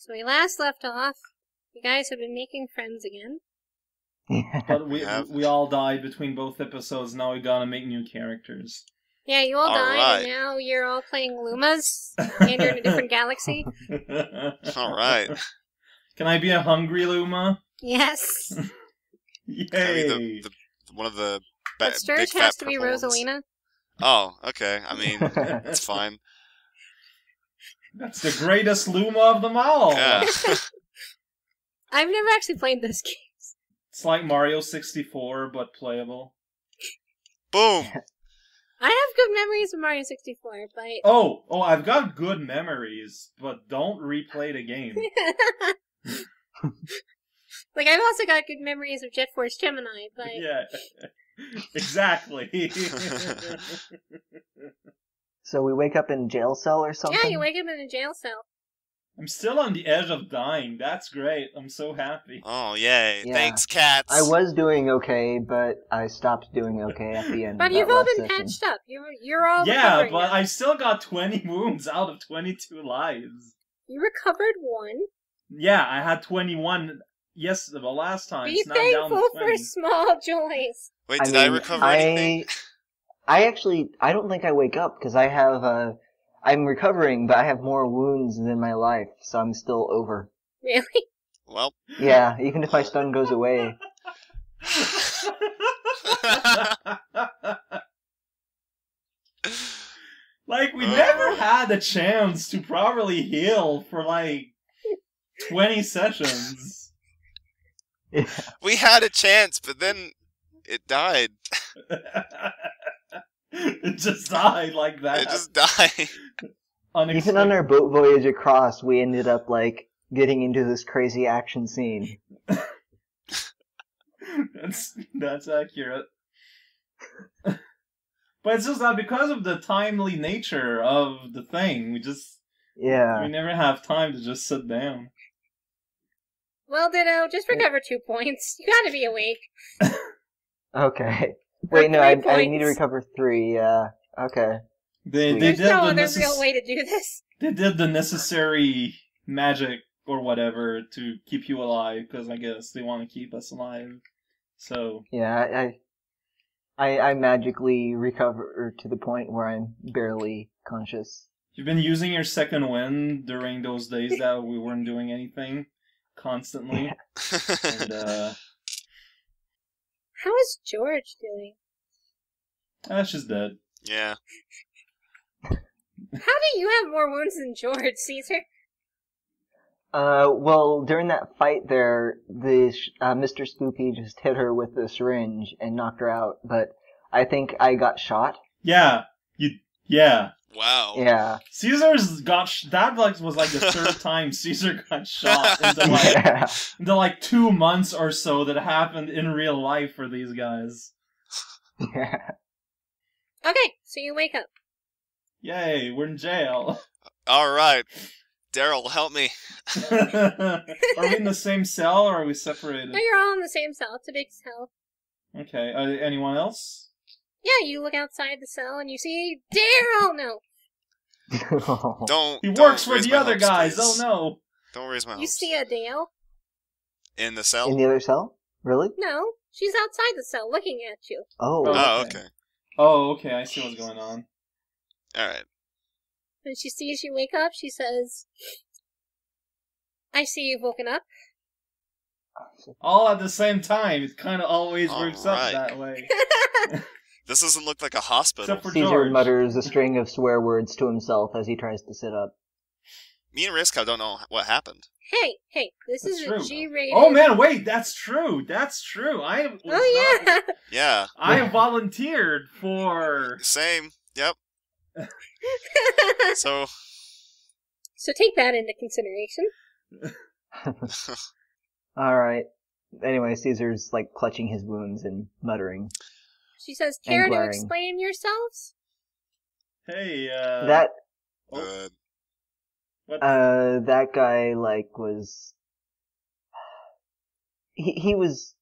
So we last left off. You guys have been making friends again. But we all died between both episodes. Now we gotta make new characters. Yeah, you all died, and now you're all playing Lumas, and you're in a different galaxy. Alright. Can I be a hungry Luma? Yes. Yay! Can I be one of the But Sturge has to be Rosalina. Oh, okay. I mean, it's fine. That's the greatest Luma of them all! Yeah. I've never actually played this game. It's like Mario 64, but playable. Boom! I have good memories of Mario 64, but... Oh, I've got good memories, but don't replay the game. Like, I've also got good memories of Jet Force Gemini, but... Yeah, exactly. So we wake up in a jail cell or something? Yeah, you wake up in a jail cell. I'm still on the edge of dying. That's great. I'm so happy. Oh, yay. Yeah. Thanks, cats. I was doing okay, but I stopped doing okay at the end But of you've that all last been session. patched up. You're all Yeah, recovering but now. I still got 20 wounds out of 22 lives. You recovered one. Yeah, I had 21 the last time. Be It's now down to thankful 20. for small joys. Wait, did I recover anything? I don't think I wake up, because I have, I'm recovering, but I have more wounds than my life, so I'm still over. Really? Well. Yeah, even if my stun goes away. Like, we never had a chance to properly heal for, like, 20 sessions. Yeah. We had a chance, but then it died. It just died like that. It just died. Even on our boat voyage across, we ended up, like, getting into this crazy action scene. That's accurate. But it's just that because of the timely nature of the thing, we never have time to just sit down. Well, Ditto, just recover 2 points. You gotta be awake. Okay. Wait, no, I 3 need to points. recover 3, yeah. Okay. There's no other real way to do this. They did the necessary magic or whatever to keep you alive, because I guess they want to keep us alive. So... Yeah, I magically recover to the point where I'm barely conscious. You've been using your second wind during those days that we weren't doing anything constantly. And, How is George doing? she's dead. Yeah. How do you have more wounds than George, Caesar? Well, during that fight there, Mr. Spoopy just hit her with the syringe and knocked her out, but I think I got shot. Yeah. Yeah. Wow. Yeah. Caesar's got that was like the third time Caesar got shot into like 2 months or so that happened in real life for these guys. Yeah. Okay, so you wake up. Yay, we're in jail. Alright. Daryl, help me. Are we in the same cell or are we separated? No, you're all in the same cell. It's a big cell. Okay, anyone else? Yeah, you look outside the cell and you see Daryl! No. Don't. He don't works for raise the my other hopes, guys, please. oh no. Don't raise my hopes. You see a Dale? In the cell? In the other cell? Really? No, she's outside the cell looking at you. Oh. Oh, Okay. okay. Oh, okay, I see what's going on. Alright. When she sees you wake up, she says, I see you've woken up. All at the same time, it kind of always works up Alright. that way. This doesn't look like a hospital. Except for Caesar George. mutters a string of swear words to himself as he tries to sit up. Me and Risko don't know what happened. Hey, this That's is true. a G-rated... Oh man, wait, that's true. Oh yeah! Yeah. I volunteered for... Same. Yep. So... So take that into consideration. Alright. Anyway, Caesar's, like, clutching his wounds and muttering. She says, care to glaring. explain yourselves? Hey, That what? that guy, like, was... He was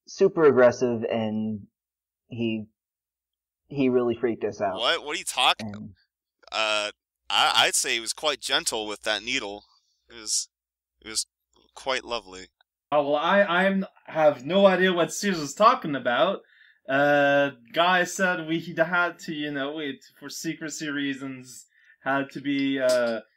super aggressive, and he really freaked us out. What? What are you talking? And I'd say he was quite gentle with that needle. It It was quite lovely. Oh, well, I have no idea what Caesar's talking about. Guy said we had to, for secrecy reasons, had to be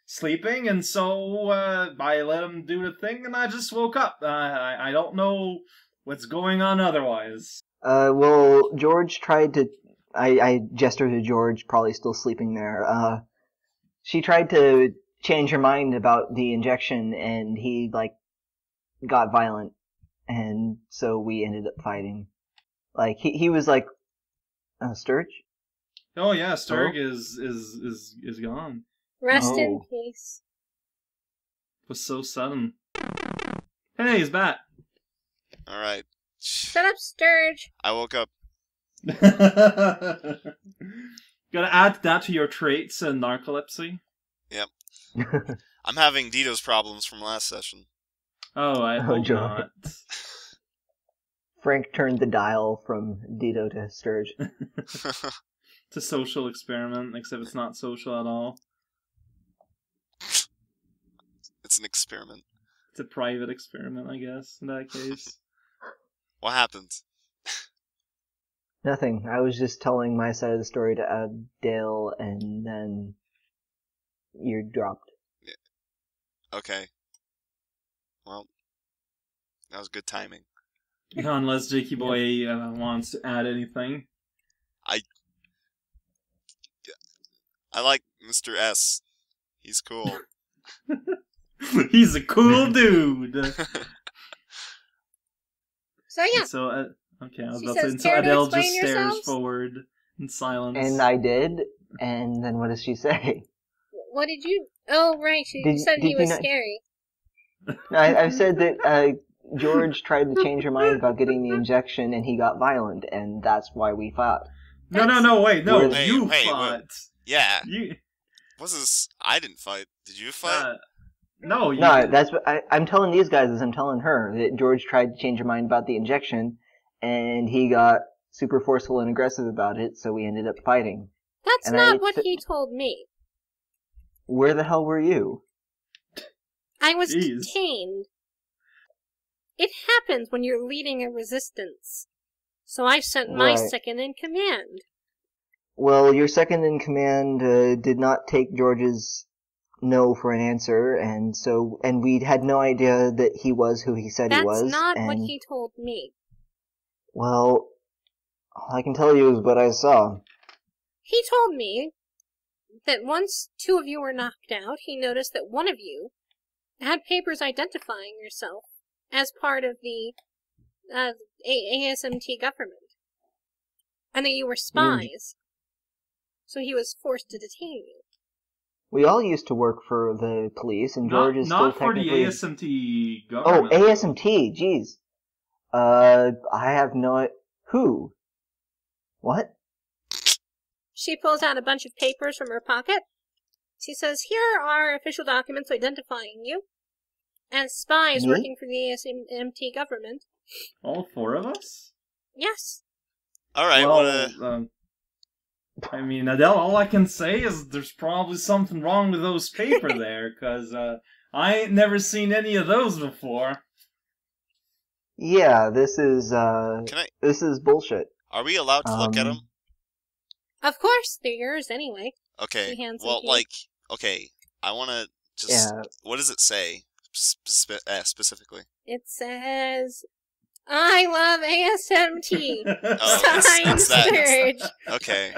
sleeping, and so I let him do the thing, and I just woke up. I don't know what's going on otherwise. Well, George tried to... I gestured to George, probably still sleeping there. She tried to change her mind about the injection, and he, got violent, and so we ended up fighting. He was Sturge? Oh yeah, Sturg is gone. Rest in peace. It was so sudden. Hey, he's back. Alright. Shut up, Sturge. I woke up. Gotta add that to your traits and narcolepsy. Yep. I'm having Dito's problems from last session. Oh, I hope not. Frank turned the dial from Dito to Sturge. It's a social experiment, except it's not social at all. It's an experiment. It's a private experiment, I guess, in that case. What happened? Nothing. I was just telling my side of the story to Dale, and then you dropped. Yeah. Okay. Well, that was good timing. Yeah, unless Jakey Boy wants to add anything. I like Mr. S. He's cool. He's a cool dude. So yeah. So, okay, I was She about to says, say, so "Care to Adele explain just stares yourselves?" forward in silence. And I did, and then what does she say? What did you... Oh, right, you said he was scary. No, I said that George tried to change her mind about getting the injection, and he got violent, and that's why we fought. No, wait, no, Wait, you wait, fought. Yeah. You... What's this? I didn't fight. Did you fight? No, you No, that's what I'm telling these guys is I'm telling her that George tried to change her mind about the injection, and he got super forceful and aggressive about it, so we ended up fighting. That's And not what he told me. Where the hell were you? I was Jeez. detained. It happens when you're leading a resistance. So I sent my Right. second in command. Well, your second in command did not take George's no for an answer, and we had no idea that he was who he said he was. That's not and, what he told me. Well, all I can tell you is what I saw. He told me that once two of you were knocked out, he noticed that one of you had papers identifying yourself as part of the ASMT government. And that you were spies. So he was forced to detain you. We all used to work for the police, and George is still not for technically... the ASMT Oh, government. ASMT, jeez. I have no... Who? What? She pulls out a bunch of papers from her pocket. She says, "Here are official documents identifying you as spies Me? working for the ASMT government." All four of us? Yes. Alright, Well, I mean, Adele, all I can say is there's probably something wrong with those paper there, because I ain't never seen any of those before. Yeah, this is bullshit. are we allowed to look at them? Of course, they're yours anyway. Okay. She hands them Well, to you. okay. I want to just... Yeah. What does it say specifically? It says, "I love ASMT." Oh, Signed, it's that. Sturge. Okay.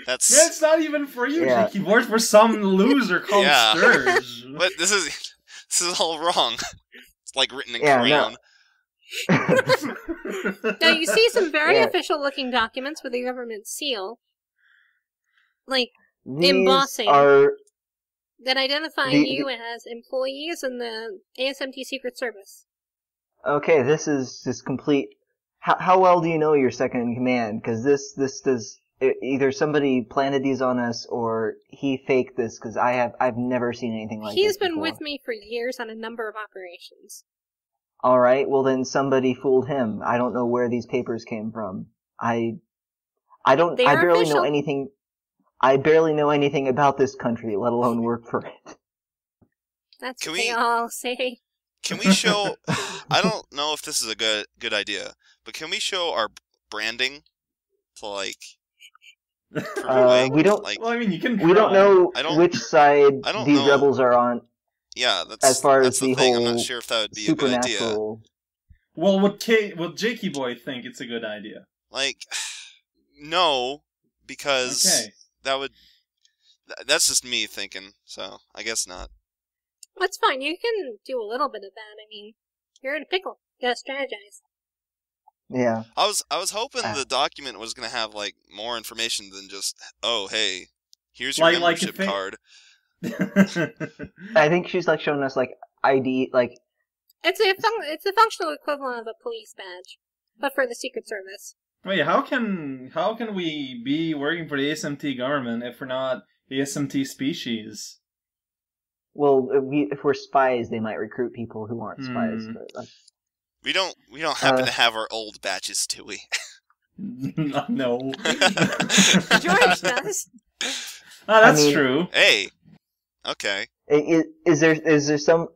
That's... Yeah, it's not even for you, Yeah. Jakey. It's for some loser called Yeah. Sturge. But this is all wrong. It's like written in Yeah, crayon. Now, you see some very Yeah. official-looking documents with the government seal. Like, These Embossing. are... that identify you as employees in the ASMT Secret Service. Okay, this is just complete... How well do you know your second in command? Because this does... Either somebody planted these on us, or he faked this, because I've never seen anything like this He's been before. with me for years on a number of operations. Alright, well then somebody fooled him. I don't know where these papers came from. I They are barely official. know anything... I barely know anything about this country, let alone work for it. That's Can what they we- all say. Can we show? I don't know if this is a good idea, but can we show our branding to like prove away? We don't. Like, Well, I mean, you can. We don't try. know I don't- which side I don't these know. rebels are on yeah, that's as far that's as the the thing. I'm whole not sure if that would be a good idea. supernatural. Well, would Jakey Boy think it's a good idea? Like, no, because Okay. that would. That's just me thinking. So I guess not. That's fine. You can do a little bit of that. I mean, you're in a pickle. You gotta strategize. Yeah. I was hoping Ah. the document was gonna have like more information than just, oh hey, here's your Like membership if it- card. I think she's like showing us like ID, like It's a functional equivalent of a police badge, but for the Secret Service. Wait, how can we be working for the ASMT government if we're not the ASMT species? well, if we're spies, they might recruit people who aren't spies. Hmm. But, like, We don't happen to have our old badges, do we? No. George does. Ah, that's I mean- true. Hey, okay. is there some?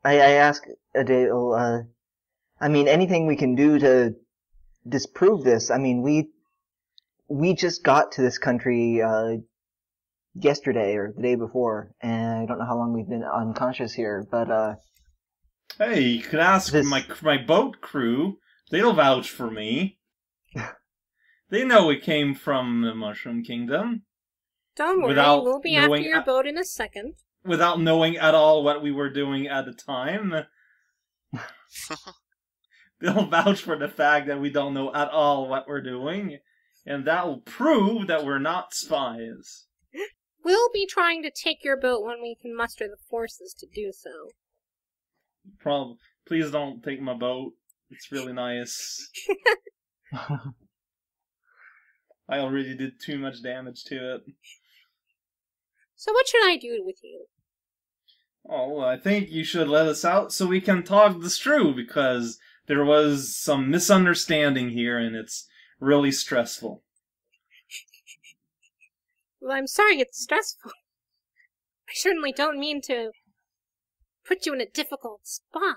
I ask Adele. I mean, anything we can do to disprove this? I mean, we just got to this country yesterday or the day before, and I don't know how long we've been unconscious here, but Hey, you could ask This- my boat crew. They'll vouch for me. They know we came from the Mushroom Kingdom Don't worry, Without we'll be after knowing your boat in a second. without knowing at all what we were doing at the time. They'll vouch for the fact that we don't know at all what we're doing, and that will prove that we're not spies. We'll be trying to take your boat when we can muster the forces to do so. Please don't take my boat. It's really nice. I already did too much damage to it. So what should I do with you? Oh, well, I think you should let us out so we can talk this through, because there was some misunderstanding here, and it's really stressful. Well, I'm sorry it's stressful. I certainly don't mean to put you in a difficult spot.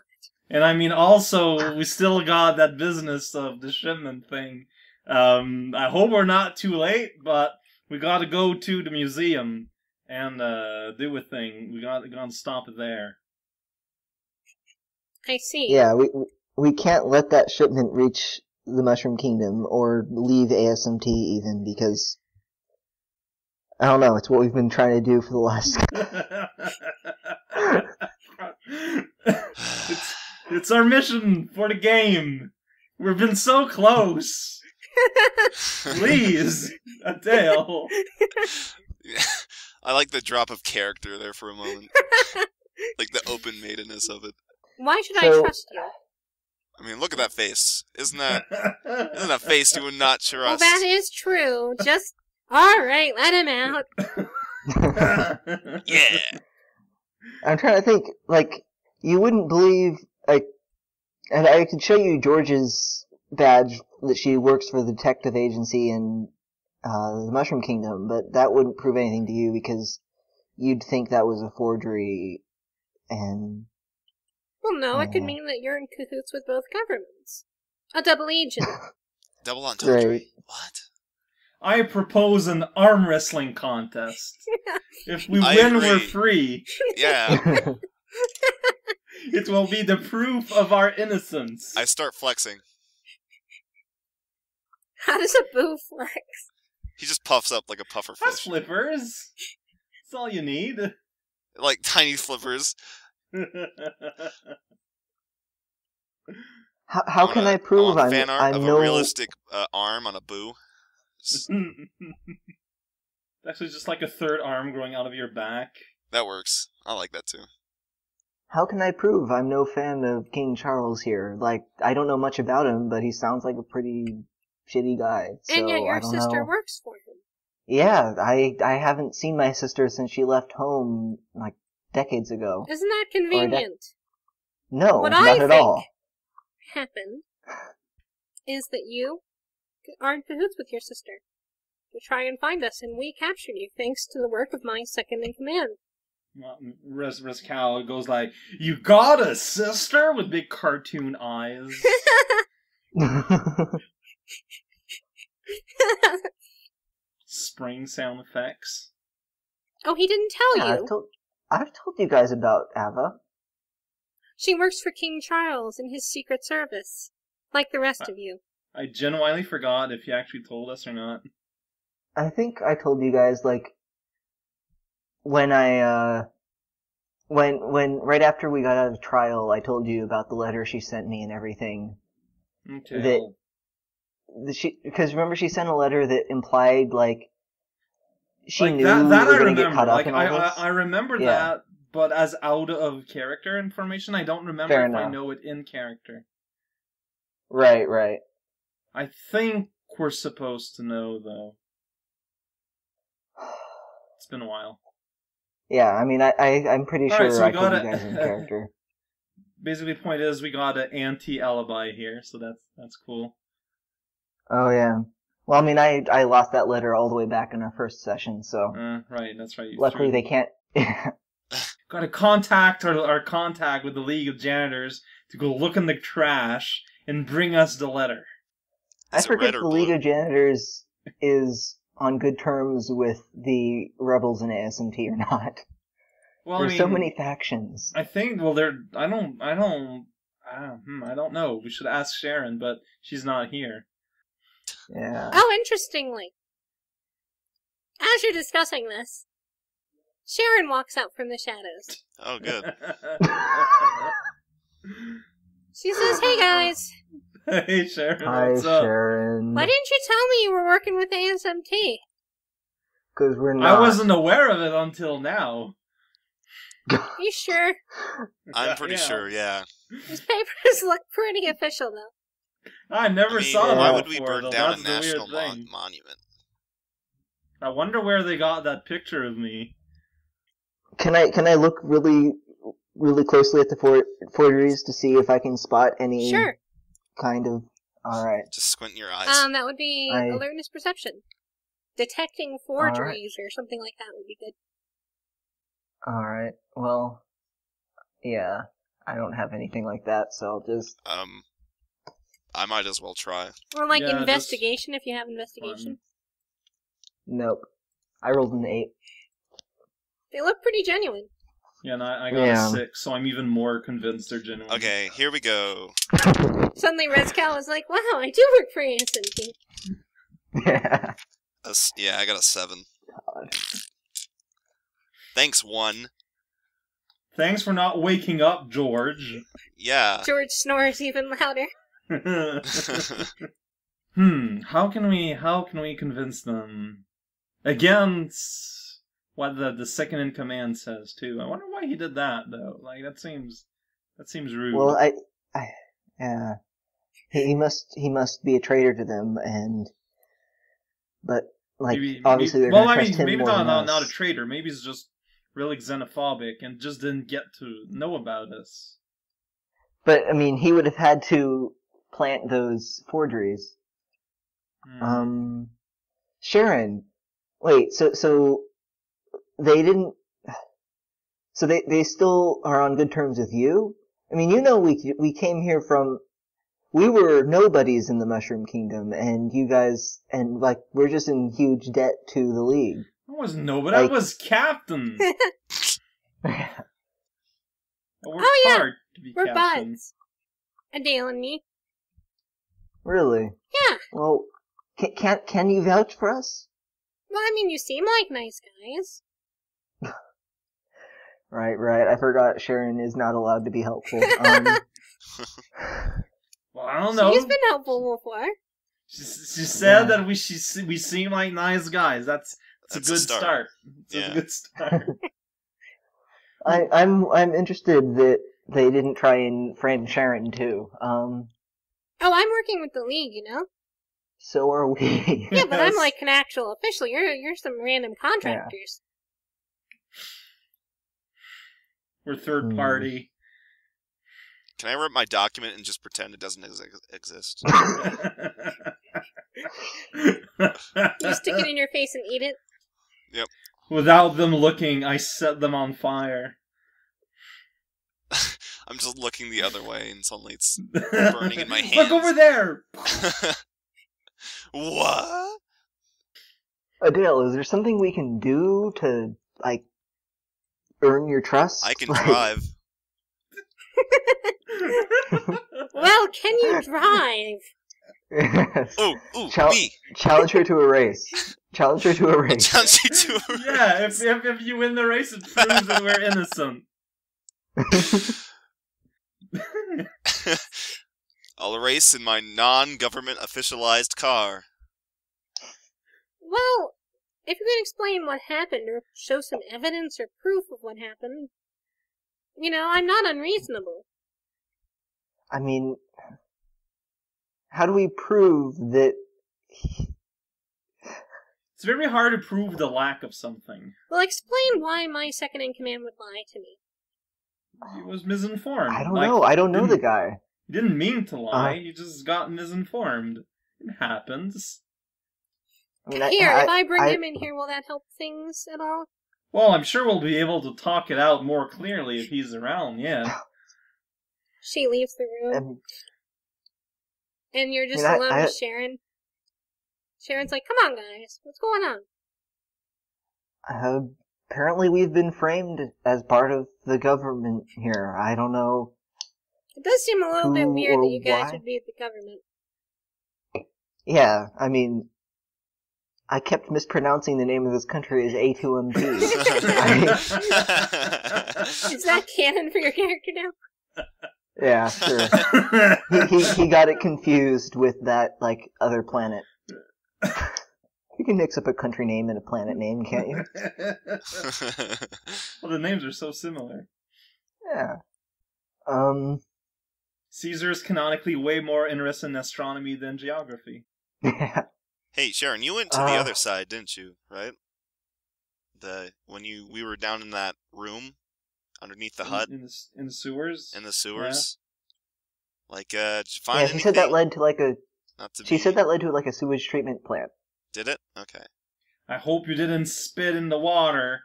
And I mean, also, we still got that business of the shipment thing. I hope we're not too late, but we gotta go to the museum and do a thing. We gotta stop it there. I see. yeah, we can't let that shipment reach the Mushroom Kingdom or leave ASMT even because I don't know. It's what we've been trying to do for the last. it's our mission for the game. We've been so close. Please, Adele. I like the drop of character there for a moment. Like the open maidenness of it. Why should I So- trust you? I mean, look at that face. Isn't that a face you would not trust? Well, that is true. Just, alright, let him out. Yeah. I'm trying to think. Like you wouldn't believe. Like, and I could show you George's badge that she works for the detective agency in the Mushroom Kingdom, but that wouldn't prove anything to you because you'd think that was a forgery. And Well, no, it could mean that you're in cahoots with both governments. A double agent. Double entendre. Right. What? I propose an arm wrestling contest. If we I win, agree. we're free. Yeah. It will be the proof of our innocence. I start flexing. How does a boo flex? He just puffs up like a puffer That's fish. flippers. That's all you need. Like tiny flippers. how can I prove want fan art I'm of no? a realistic arm on a boo? Actually, just like a third arm growing out of your back. That works. I like that too. How can I prove I'm no fan of King Charles here? Like I don't know much about him, but he sounds like a pretty shitty guy. So And yet I your don't sister know. works for him. Yeah, I haven't seen my sister since she left home like decades ago. Isn't that convenient? No, What not I at think- all. Happened is that you are in cahoots with your sister to try and find us, and we captured you thanks to the work of my second in command. Riscal goes like, "You got a sister?" with big cartoon eyes. Spring sound effects. Oh, he didn't tell Yeah, you. I've told you guys about Ava. She works for King Charles in his secret service, like the rest of you. I genuinely forgot if you actually told us or not. I think I told you guys, like, when right after we got out of trial, I told you about the letter she sent me and everything. Okay. Because remember she sent a letter that implied, like, she like knew that we I were gonna remember. get caught up Like in all this. I remember Yeah. that, but as out of character information, I don't remember Fair if I enough. know it in character. Right. I think we're supposed to know, though. It's been a while. Yeah, I mean, I'm pretty All sure right, so we I told got you it. guys in character. Basically, the point is we got an anti-alibi here, so that's cool. Oh, yeah. Well, I mean, I lost that letter all the way back in our first session, so Right, that's right. luckily they can't... Got to contact our contact with the League of Janitors to go look in the trash and bring us the letter. I Is it forget red or the League blue? of Janitors is on good terms with the rebels in ASMT or not. Well, There's I mean, so many factions. I think. Well, I don't know. We should ask Sharon, but she's not here. Yeah. Oh, interestingly, as you're discussing this, Sharon walks out from the shadows. Oh, good. She says, "Hey guys, Hey, Sharon. Hi, What's up? Sharon. why didn't you tell me you were working with ASMT?" Because we're not. I wasn't aware of it until now. You sure? I'm pretty Yeah. sure, yeah. These papers look pretty official, though. I never I mean, saw why that would we before, burn though. down That's a the weird national thing. monument? I wonder where they got that picture of me. Can I look really closely at the forgeries to see if I can spot any Sure. kind of... Alright. Just squint your eyes. That would be I- alertness perception. Detecting forgeries or something like that would be good. Alright. Well, yeah. I don't have anything like that, so I'll just... I might as well try. Or like Yeah, investigation, if you have investigation. Nope. I rolled an 8. They look pretty genuine. Yeah, and I got Yeah. a 6, so I'm even more convinced they're genuine. Okay, here we go. Suddenly Rezcal is like, "Wow, I do work for ASMT." Yeah. Yeah, I got a 7. Thanks, 1. Thanks for not waking up, George. Yeah. George snores even louder. How can we convince them against what the second in command says too? I wonder why he did that though. Like that seems rude. Well, yeah. He must be a traitor to them, but like obviously they're well, gonna I trust mean, him maybe more not than not a us. traitor. Maybe he's just really xenophobic and just didn't get to know about us. But I mean, he would have had to plant those forgeries. Sharon, wait, so they didn't. So they still are on good terms with you? I mean, you know, we came here from. We were nobodies in the Mushroom Kingdom, and you guys, and like, we're just in huge debt to the League. I wasn't nobody. I Like- was captain. I worked Oh, yeah. hard to be We're captain. buds. Adele and me. Really? Yeah. Well, can you vouch for us? Well, I mean, you seem like nice guys. Right. I forgot Sharon is not allowed to be helpful. Well, I don't know. She's been helpful before. She said that we seem like nice guys. That's a That's a good start. start. It's Yeah. a good start. I'm interested that they didn't try and frame Sharon too. Oh, I'm working with the League, you know? So are we. Yeah, but I'm Yes. like an actual official. You're some random contractors. We're third party. Can I rip my document and just pretend it doesn't exist? You stick it in your face and eat it. Without them looking, I set them on fire. I'm just looking the other way, and suddenly it's burning in my hands. Look over there! What? Adele, is there something we can do to, like, earn your trust? I can drive. Well, can you drive? Yes. Ooh, me. Challenge her to a race. Challenge her to a race. Challenge you to a race. Yeah, if you win the race, it proves that we're innocent. I'll race in my non-government officialized car. Well, if you can explain what happened, or show some evidence or proof of what happened, I'm not unreasonable. I mean, how do we prove that... It's very hard to prove the lack of something. Well, explain why my second-in-command would lie to me. He was misinformed. I don't know. I don't know the guy. He didn't mean to lie. He just got misinformed. It happens. I mean, Here, if I bring him in here, will that help things at all? Well, I'm sure we'll be able to talk it out more clearly if he's around, yeah. She leaves the room. And you're just alone with Sharon. Sharon's like, come on, guys. What's going on? Apparently we've been framed as part of the government here. I don't know. It does seem a little bit weird that you guys would be at the government. Yeah, I mean, I kept mispronouncing the name of this country as A2MG. Is that canon for your character now? Yeah, sure. he got it confused with that, like, other planet. You can mix up a country name and a planet name, can't you? Well, the names are so similar. Yeah. Caesar's canonically way more interested in astronomy than geography. Yeah. Hey, Sharon, you went to the other side, didn't you? Right? When we were down in that room underneath the hut. In the sewers. In the sewers. Yeah. Like, did you find anything? She said that led to like a. She said that led to like a sewage treatment plant. Did it? Okay. I hope you didn't spit in the water.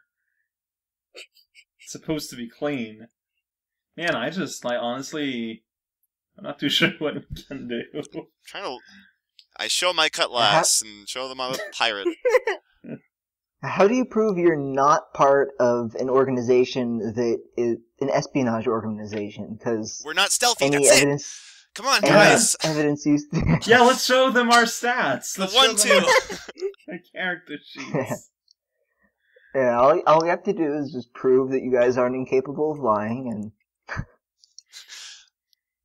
It's supposed to be clean. Man, honestly, I'm not too sure what we can do. I show my cutlass and show them I'm a pirate. How do you prove you're not part of an organization that is an espionage organization? Because we're not stealthy. Any That's evidence, it. Come on, guys. Evidence used. Yeah, let's show them our stats. The 1-2. Our character sheets. Yeah, all you have to do is just prove that you guys aren't incapable of lying, and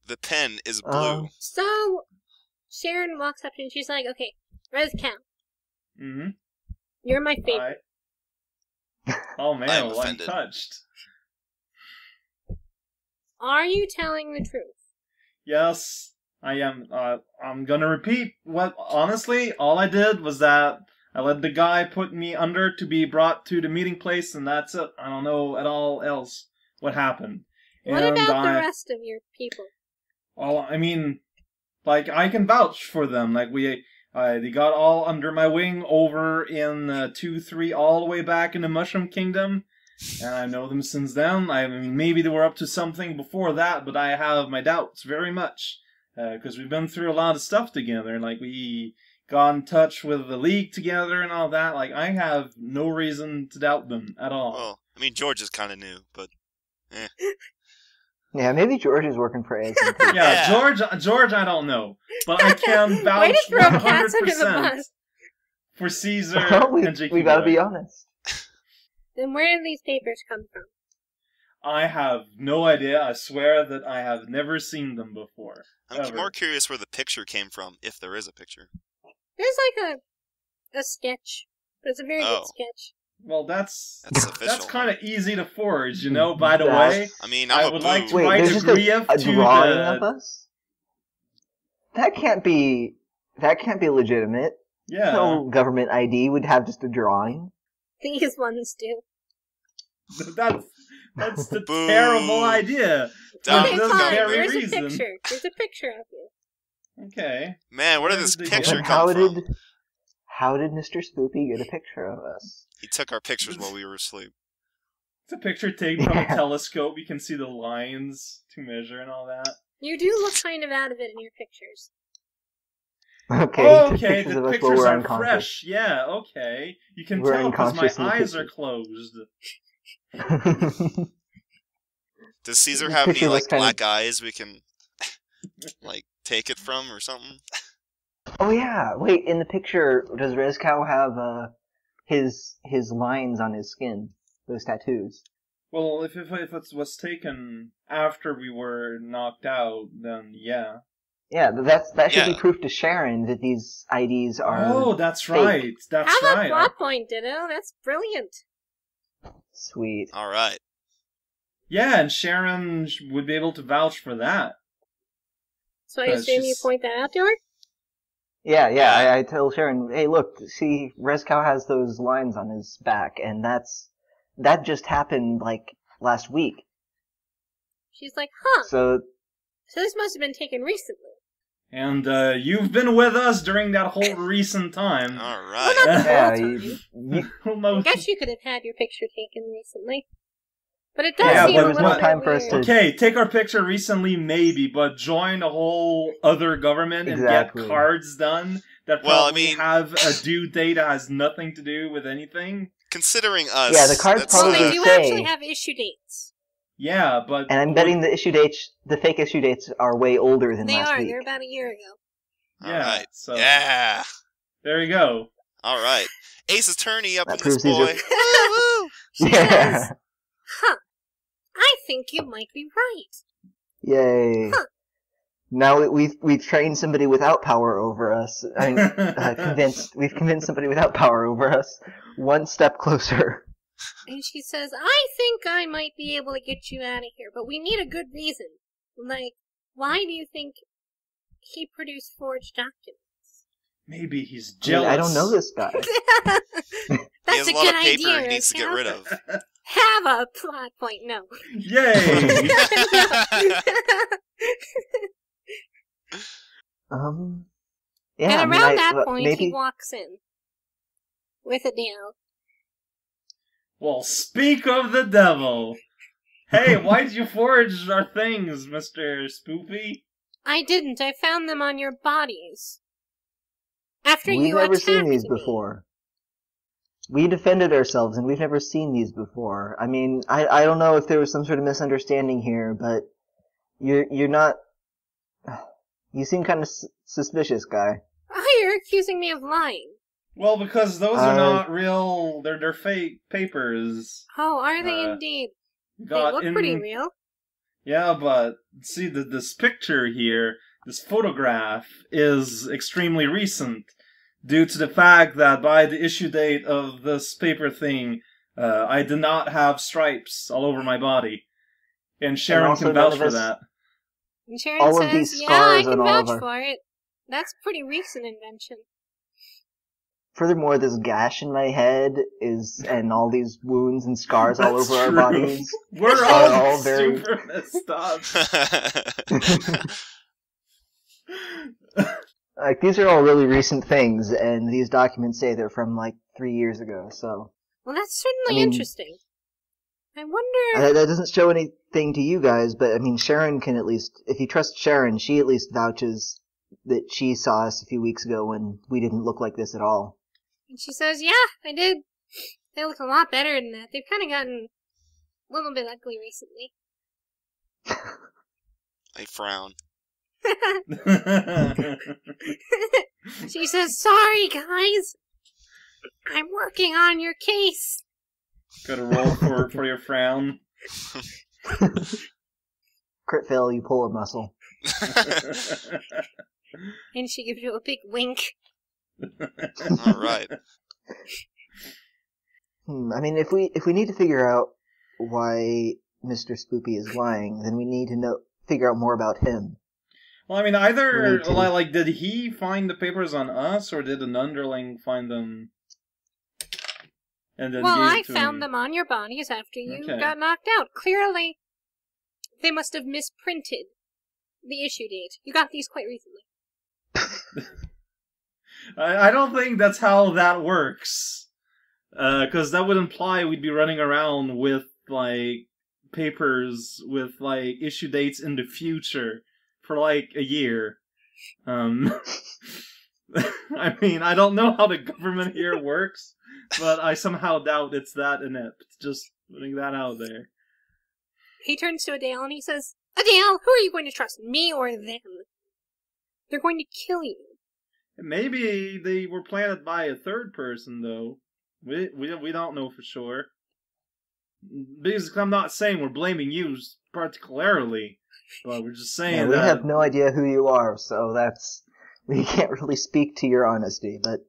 the pen is blue. So Sharon walks up to you and she's like, "Okay, where's the count? Mm-hmm. You're my favorite." Oh man, I'm touched. Are you telling the truth? Yes, I am. I'm gonna repeat what, honestly, all I did was that I let the guy put me under to be brought to the meeting place, and that's it. I don't know at all else what happened. What about the rest of your people? Well, I mean, like, I can vouch for them. Like, they got all under my wing over in 2-3 all the way back in the Mushroom Kingdom. And I know them since then. I mean, maybe they were up to something before that, but I have my doubts very much. Because we've been through a lot of stuff together. Like, we got in touch with the League together and all that. Like, I have no reason to doubt them at all. Well, I mean, George is kind of new, but yeah, maybe George is working for Aslan. Yeah, George, I don't know. But I can vouch 100% for Caesar and Jakey We gotta Boy. be honest. Then where did these papers come from? I have no idea. I swear that I have never seen them before. I'm more curious where the picture came from, if there is a picture. There's like a sketch, but it's a very good sketch. Well, that's official. That's kind of easy to forge, you know. By the way, I mean, I would like to Wait, write there's a just a to drawing the... of us. That can't be legitimate. Yeah. No government ID would have just a drawing. These ones do. That's the terrible idea. Okay, For this fine. very There's reason. a picture. There's a picture of you. Okay. Man, where did this picture And come from? how did Mr. Spoopy get a picture of us? He took our pictures while we were asleep. It's a picture taken from a telescope. You can see the lines to measure and all that. You do look kind of out of it in your pictures. Okay, Okay, the of us while pictures we're are unconscious. fresh. Yeah, okay. You can We're tell because my unconscious in the eyes are picture. closed. Does Caesar The have any picture was like kind of- black eyes we can like take it from or something? Oh yeah, wait, in the picture, does Rezkow have his lines on his skin? Those tattoos? Well, if it was taken after we were knocked out, then yeah. Yeah, that should be Yeah. proof to Sharon that these IDs are Oh, that's fake. right. That's How about right. plot point, Ditto? That's brilliant. Sweet. All right. Yeah, and Sharon would be able to vouch for that. So I assume you she's- point that out to her? Yeah, I tell Sharon, hey look, see, Rezkow has those lines on his back, and that just happened, like, last week. She's like, huh, So, so this must have been taken recently. And you've been with us during that whole recent time. All Well, right. not the yeah, whole you, time. I Almost. guess you could have had your picture taken recently. But it does Yeah, seem but a it's little not bit time for us weird. to- Okay, take our picture recently, maybe, but join a whole other government and Exactly. get cards done that Well, I probably mean- have a due date that has nothing to do with anything. Considering us, Yeah, the cards that's, Well, probably they do say- actually have issue dates. Yeah, but... and I'm betting the fake issue dates are way older than They last are. week. They're about a year ago. All Yeah, right. so... Yeah. There you go. All right. Ace Attorney up That in this proves these boy. are- Woo, woo. She Yeah. says, huh, I think you might be right. Yay. Huh. Now we've trained somebody without power over us. I mean, we've convinced somebody without power over us. One step closer. And she says, I think I might be able to get you out of here, but we need a good reason. Like, why do you think he produced forged documents? Maybe he's I mean, jealous. I don't know this guy. He That's has a a lot good of paper idea. he needs to get rid of. Have a plot point. No. Yay! Yeah. And I mean, around that point, maybe he walks in with a deal. Well, speak of the devil. Hey, why'd you forge our things, Mr. Spoopy? I didn't. I found them on your bodies. After we've you never attacked seen these me. before. We defended ourselves, and we've never seen these before. I mean, I don't know if there was some sort of misunderstanding here, but you're not. You seem kind of suspicious, guy. Oh, you're accusing me of lying. Well, because those are not real. They're fake papers. Oh, are they indeed? They Got look in- pretty real. Yeah, but see, this picture here, this photograph, is extremely recent, due to the fact that by the issue date of this paper thing, I did not have stripes all over my body. And Sharon also can none vouch of for us- that. And Sharon all of says, these yeah, I scars can on all of vouch our- for it. That's pretty recent invention. Furthermore, this gash in my head and all these wounds and scars all That's over our true. bodies. We're Are all all very- super messed up. Like, these are all really recent things, and these documents say they're from, like, 3 years ago, so... Well, that's certainly I mean- interesting. I wonder... That doesn't show anything to you guys, but, I mean, Sharon can at least... If you trust Sharon, she at least vouches that she saw us a few weeks ago when we didn't look like this at all. And she says, yeah, I did. They look a lot better than that. They've kind of gotten a little bit ugly recently. I frown. She says, sorry, guys. I'm working on your case. Gotta roll for your frown. Crit fail, you pull a muscle. And she gives you a big wink. All right. I mean, if we need to figure out why Mr. Spoopy is lying, then we need to figure out more about him. Well, I mean, either, Me too. like, did he find the papers on us, or did an underling find them? And then Well, gave I to found him? them on your bodies after you Okay. got knocked out. Clearly, they must have misprinted the issue date. You got these quite recently. I don't think that's how that works. Because that would imply we'd be running around with, like, papers with, like, issue dates in the future for, like, a year. I mean, I don't know how the government here works, but I somehow doubt it's that inept. Just putting that out there. He turns to Adele and he says, Adele, who are you going to trust, me or them? They're going to kill you. Maybe they were planted by a third person, though. We don't know for sure. Because I'm not saying we're blaming you particularly, but we're just saying we that... have no idea who you are, so we can't really speak to your honesty, but...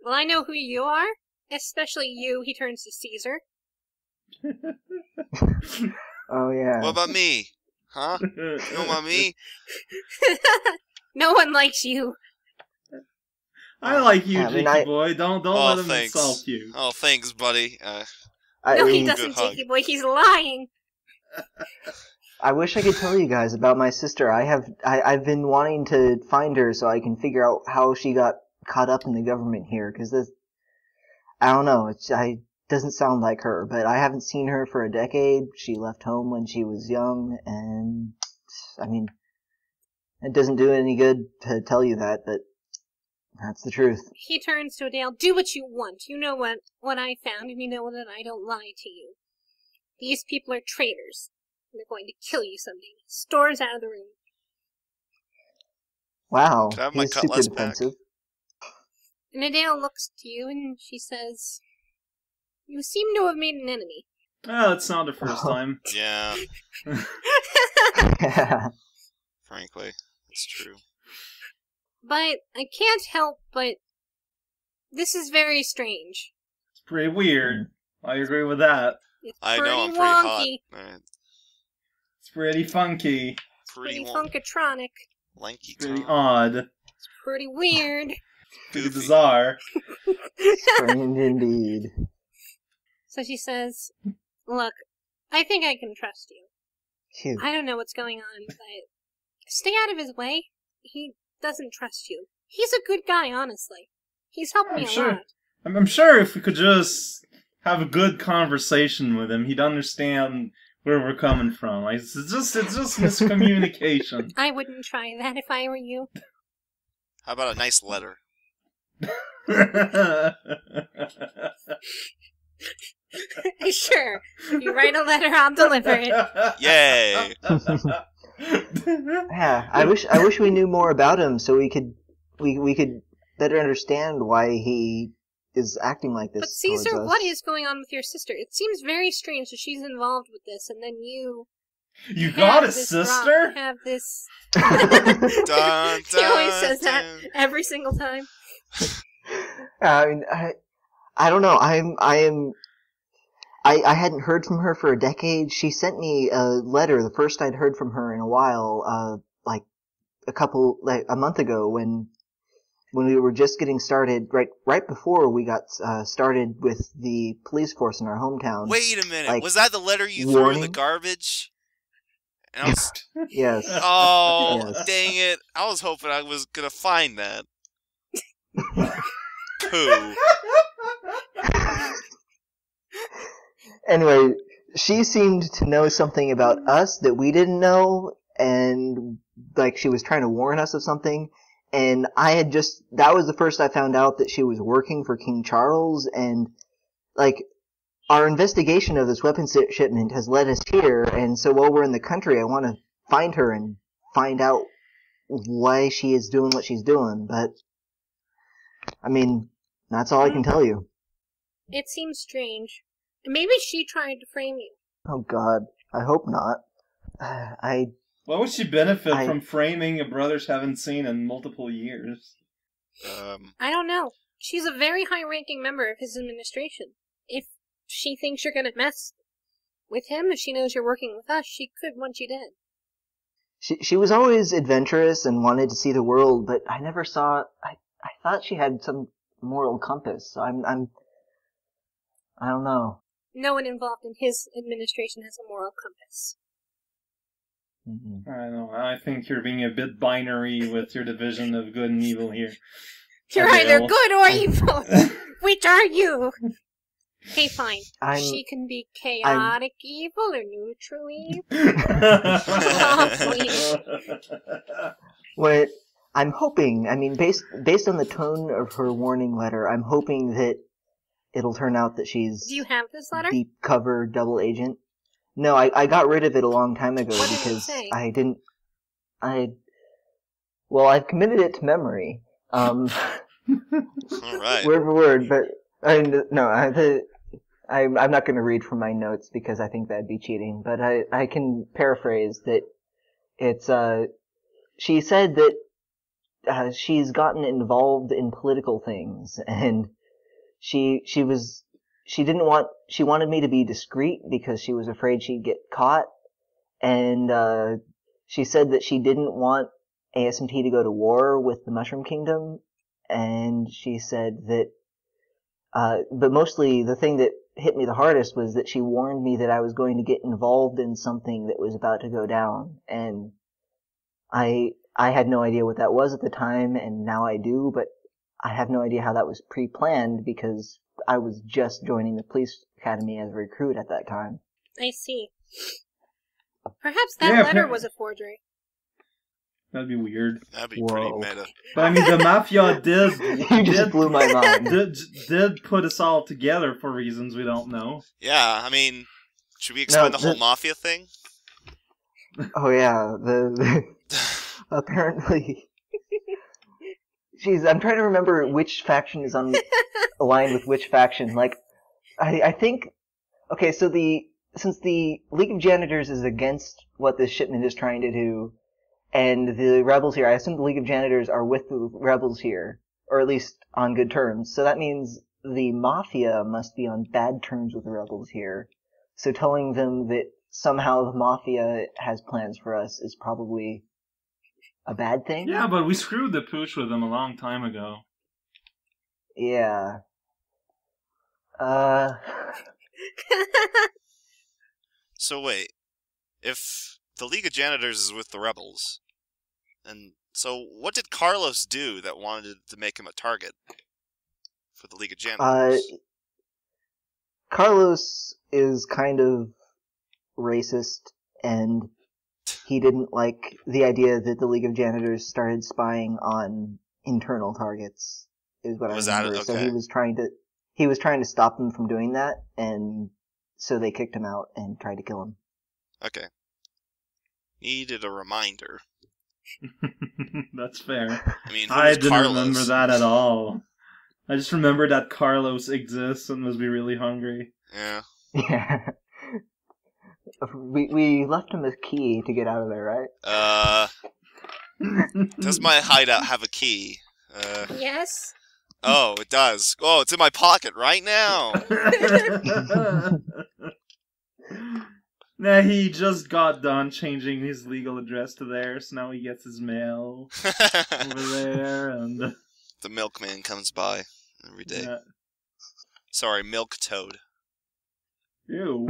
Well, I know who you are, especially you, he turns to Caesar. Oh, yeah. What about me? Huh? You know about me? No one likes you. I like you, I mean, Jakey boy. Don't let him thanks. insult you. Oh, thanks, buddy. No, he mean, doesn't, hug. Jakey boy. He's lying. I wish I could tell you guys about my sister. I've been wanting to find her so I can figure out how she got caught up in the government here, because I don't know, it doesn't sound like her, but I haven't seen her for a decade. She left home when she was young, and, I mean, it doesn't do any good to tell you that, but that's the truth. He turns to Adele. Do what you want. You know what I found, and you know that I don't lie to you. These people are traitors. They're going to kill you someday. He storms out of the room. Wow, Can I have my he's super cutlass back? defensive. And Adele looks to you, and she says, You seem to have made an enemy. Well, it's not the first time. Yeah, Yeah. frankly, it's true. But I can't help but... This is very strange. It's pretty weird. I agree with that. It's I pretty know I'm pretty wonky. hot. Alright. It's pretty funky. Pretty wonky. funkatronic. Lanky Pretty con. odd. It's pretty weird. Pretty Goofy. bizarre. Strange indeed. So she says, Look, I think I can trust you. Phew. I don't know what's going on, but stay out of his way. He doesn't trust you. He's a good guy, honestly. He's helped me a lot. I'm sure if we could just have a good conversation with him, he'd understand where we're coming from. Like, it's just miscommunication. I wouldn't try that if I were you. How about a nice letter? Sure. If you write a letter, I'll deliver it. Yay! Yeah, I wish we knew more about him so we could better understand why he is acting like this. But Caesar, towards us. what is going on with your sister? It seems very strange that she's involved with this, and then you... You got a this sister? Have this... Dun, He always dun, says that dun. every single time. I mean, I don't know. I hadn't heard from her for a decade. She sent me a letter, the first I'd heard from her in a while, like a month ago when we were just getting started, right before we got started with the police force in our hometown. Wait a minute. Like, Was that the letter you threw in the warning? garbage? And I was, Yes. oh, Yes. dang it. I was hoping I was going to find that. Pooh. Anyway, she seemed to know something about us that we didn't know, and like she was trying to warn us of something. And that was the first I found out that she was working for King Charles, and like our investigation of this weapons shipment has led us here, and so while we're in the country, I want to find her and find out why she is doing what she's doing. But I mean, that's all I can tell you. It seems strange. Maybe she tried to frame you. Oh God, I hope not. What would she benefit from framing a brothers haven't seen in multiple years? I don't know. She's a very high-ranking member of his administration. If she thinks you're gonna mess with him, if she knows you're working with us, she could want you dead. She was always adventurous and wanted to see the world, but I never saw. I thought she had some moral compass. So I don't know. No one involved in his administration has a moral compass. Mm-hmm. I don't know. I think you're being a bit binary with your division of good and evil here. You're Are they either all- good or evil. Which are you? Okay, fine. I'm She can be chaotic evil or neutral evil. what I'm hoping. I mean, based on the tone of her warning letter, I'm hoping that it'll turn out that she's Do you have this letter? deep cover double agent. No, I got rid of it a long time ago What did it because say? Well, I've committed it to memory. All right. Word for word, but I'm not going to read from my notes because I think that'd be cheating. But I can paraphrase that. It's she said that she's gotten involved in political things, and she wanted me to be discreet because she was afraid she'd get caught, and she said that she didn't want ASMT to go to war with the Mushroom Kingdom, and she said that, but mostly the thing that hit me the hardest was that she warned me that I was going to get involved in something that was about to go down, and I had no idea what that was at the time, and now I do, but I have no idea how that was pre-planned because I was just joining the police academy as a recruit at that time. I see. Perhaps that Yeah, letter was a forgery. That'd be weird. That'd be pretty Whoa. meta. But I mean, the mafia You just blew my mind. did put us all together for reasons we don't know. Yeah, I mean, should we explain No, the whole mafia thing? Oh yeah, the apparently. Jeez, I'm trying to remember which faction is aligned with which faction. Like, I think. Okay, so since the League of Janitors is against what this shipment is trying to do, and the rebels here, I assume the League of Janitors are with the rebels here, or at least on good terms. So that means the Mafia must be on bad terms with the rebels here. So telling them that somehow the Mafia has plans for us is probably a bad thing? Yeah, but we screwed the pooch with them a long time ago. Yeah. So wait, if the League of Janitors is with the rebels, and so what did Carlos do that wanted to make him a target for the League of Janitors? Carlos is kind of racist, and he didn't like the idea that the League of Janitors started spying on internal targets, is what Was I that- remember. So okay. he was trying to stop them from doing that, and so they kicked him out and tried to kill him. Okay. Needed a reminder. That's fair. I mean, who I was didn't Carlos? remember that at all. I just remember that Carlos exists and must be really hungry. Yeah. Yeah. We left him a key to get out of there, right? Does my hideout have a key? Yes. Oh, it does. Oh, it's in my pocket right now. Nah, he just got done changing his legal address to theirs, so now he gets his mail over there, and... The milkman comes by every day. Yeah. Sorry, milk toad. Ew.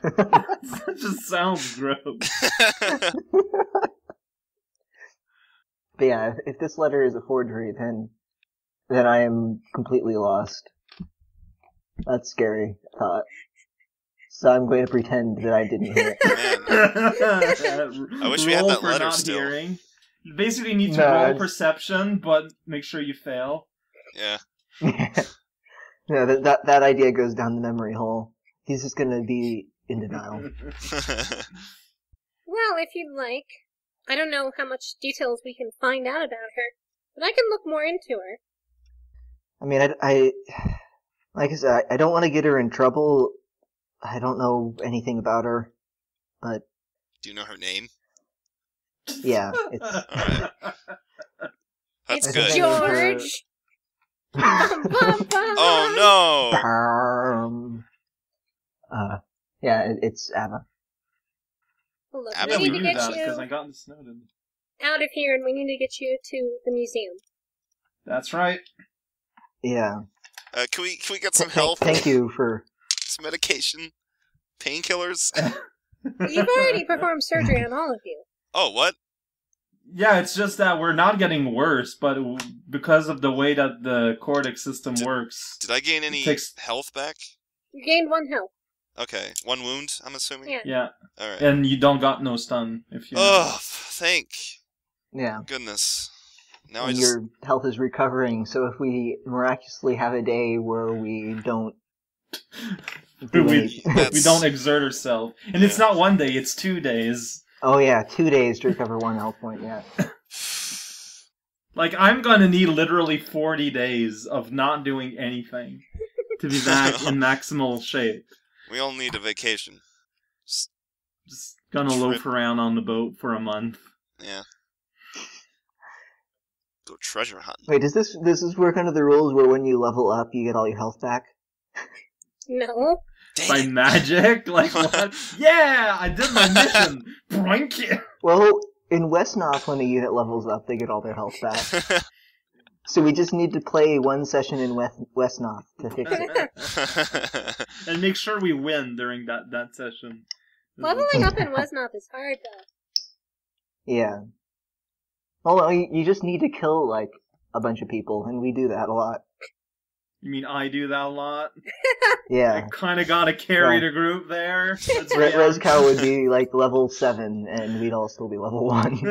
That just sounds gross. But yeah, if this letter is a forgery, then I am completely lost. That's scary thought. So I'm going to pretend that I didn't hear it. Man, I wish we had Roll that for letter not still. hearing. You basically need to No, roll it's- perception, but make sure you fail. Yeah. Yeah, that idea goes down the memory hole. He's just gonna be in denial. Well, if you'd like. I don't know how much details we can find out about her, but I can look more into her. I mean, I like I said, I don't want to get her in trouble. I don't know anything about her, but Do you know her name? yeah, it's Alright. That's It's good. George. Bum, bum, bum. Oh yeah, it's Ava. Well, look, I we bet need we to knew get that because I you got snowed. out of here, and we need to get you to the museum. That's right. Yeah. no! Can we get some help? Thank you for. Some medication? Painkillers? You've already performed surgery on all of you. Oh, what? Yeah, it's just that we're not getting worse, but because of the way that the cortex system works... Did I gain any takes... health back? You gained 1 health. Okay, 1 wound, I'm assuming? Yeah. Alright. And you don't got no stun. If you. Oh, thank goodness. Now and your health is recovering, so if we miraculously have a day where we don't... we don't exert ourselves. And it's not 1 day, it's 2 days. Oh yeah, 2 days to recover 1 health point, yeah. Like, I'm gonna need literally 40 days of not doing anything to be back in maximal shape. We all need a vacation. Just gonna loaf around on the boat for a month. Yeah. Go treasure hunting. Wait, does this work under the rules where when you level up, you get all your health back? No. By magic? Like, what? Yeah! I did my mission! Boink! Well, in Westnoth, when a unit levels up, they get all their health back. So we just need to play 1 session in Westnoth to fix it. And make sure we win during that session. Leveling up in Westnoth is hard, though. Yeah. Well, you just need to kill, like, a bunch of people, and we do that a lot. You mean I do that a lot? Yeah. I kinda gotta carry the group there. Rezcow would be, like, level 7, and we'd all still be level 1.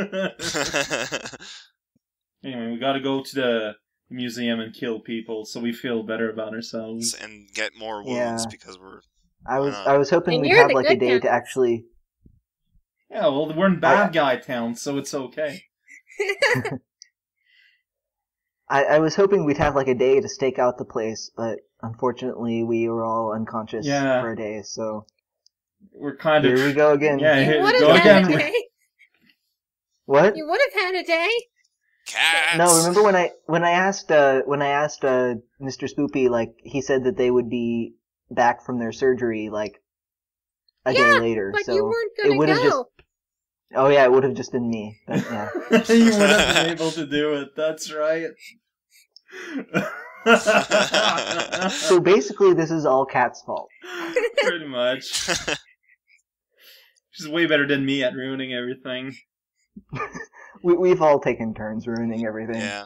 Anyway, we gotta go to the museum and kill people, so we feel better about ourselves. And get more wounds, because we're... I was hoping we'd have, like, a day to actually... Yeah, well, we're in bad guy town, so it's okay. I was hoping we'd have like a day to stake out the place, but unfortunately we were all unconscious for a day, so we're kind of... Here we go again. Yeah, you would have had a day. What? You would have had a day. Cats. No, remember when I asked Mr. Spoopy, like, he said that they would be back from their surgery like a day later, but so you weren't it would have go. just... Oh yeah, it would have just been me. But, yeah. You would have been able to do it, that's right. So basically this is all Kat's fault. Pretty much. She's way better than me at ruining everything. We've all taken turns ruining everything. Yeah.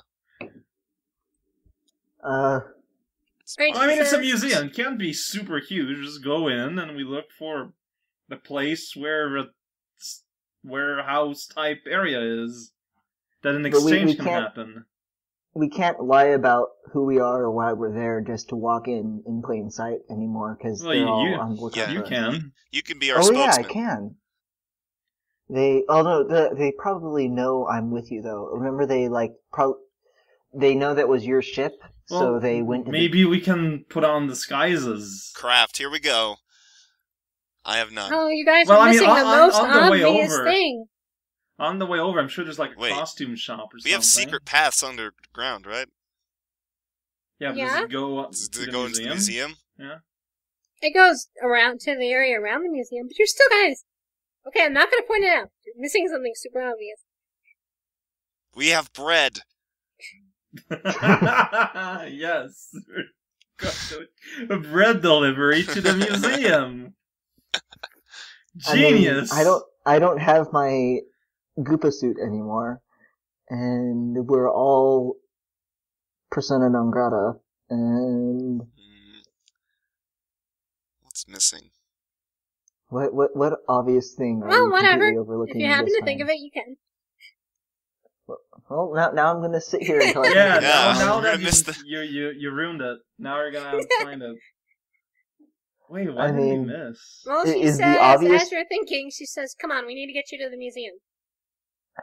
I mean, it's a museum. It can't be super huge. Just go in and we look for the place where a warehouse type area is. That an exchange can happen. We can't lie about who we are or why we're there just to walk in plain sight anymore, because they're all on lookout for us. Can. You can be our spokesman. Yeah, I can. They probably know I'm with you though. Remember, they they know that was your ship, so they went to maybe we can put on disguises. Craft, here we go. I have none. Oh, you guys are missing the most obvious thing. On the way over, I'm sure there's like a costume shop or something. We have secret paths underground, right? Yeah, does it go into the museum? Yeah. It goes around to the area around the museum, but you're still guys. Okay, I'm not going to point it out. You're missing something super obvious. We have bread. Yes. A bread delivery to the museum. Genius. I mean, I don't have my Goopa suit anymore, and we're all persona non grata, and... What's missing? What obvious thing are well, you whatever. completely overlooking? If you happen to time? think of it, you can. Well, now I'm gonna sit here until I now that you ruined it. Now we're gonna have to find it. Wait, what did we miss? Well, she says, as you're thinking, she says, "Come on, we need to get you to the museum.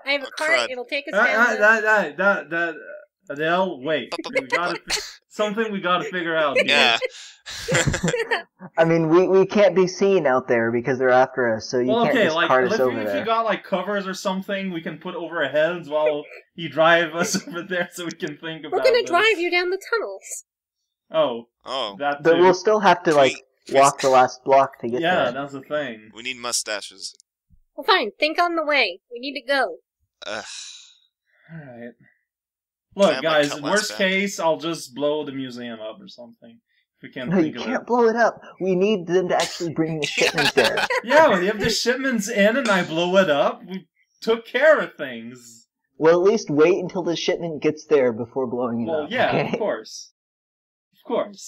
I have a cart. Crud. It'll take us down." Adele, wait. Something we gotta figure out. Yeah. I mean, we can't be seen out there because they're after us, so you can't just cart us over there. If you got like covers or something, we can put over our heads while you drive us over there, so we can think about. We're gonna drive you down the tunnels. Oh. That too. But we'll still have to walk the last block to get there. Yeah, that's the thing. We need mustaches. Well, fine. Think on the way. We need to go. Alright. Look, guys, worst case, I'll just blow the museum up or something. If we can't think of it. You can't blow it up. We need them to actually bring the shipments there. Yeah, when you have the shipments in and I blow it up, we took care of things. Well, at least wait until the shipment gets there before blowing it Well, up. yeah, okay? of course. Of course.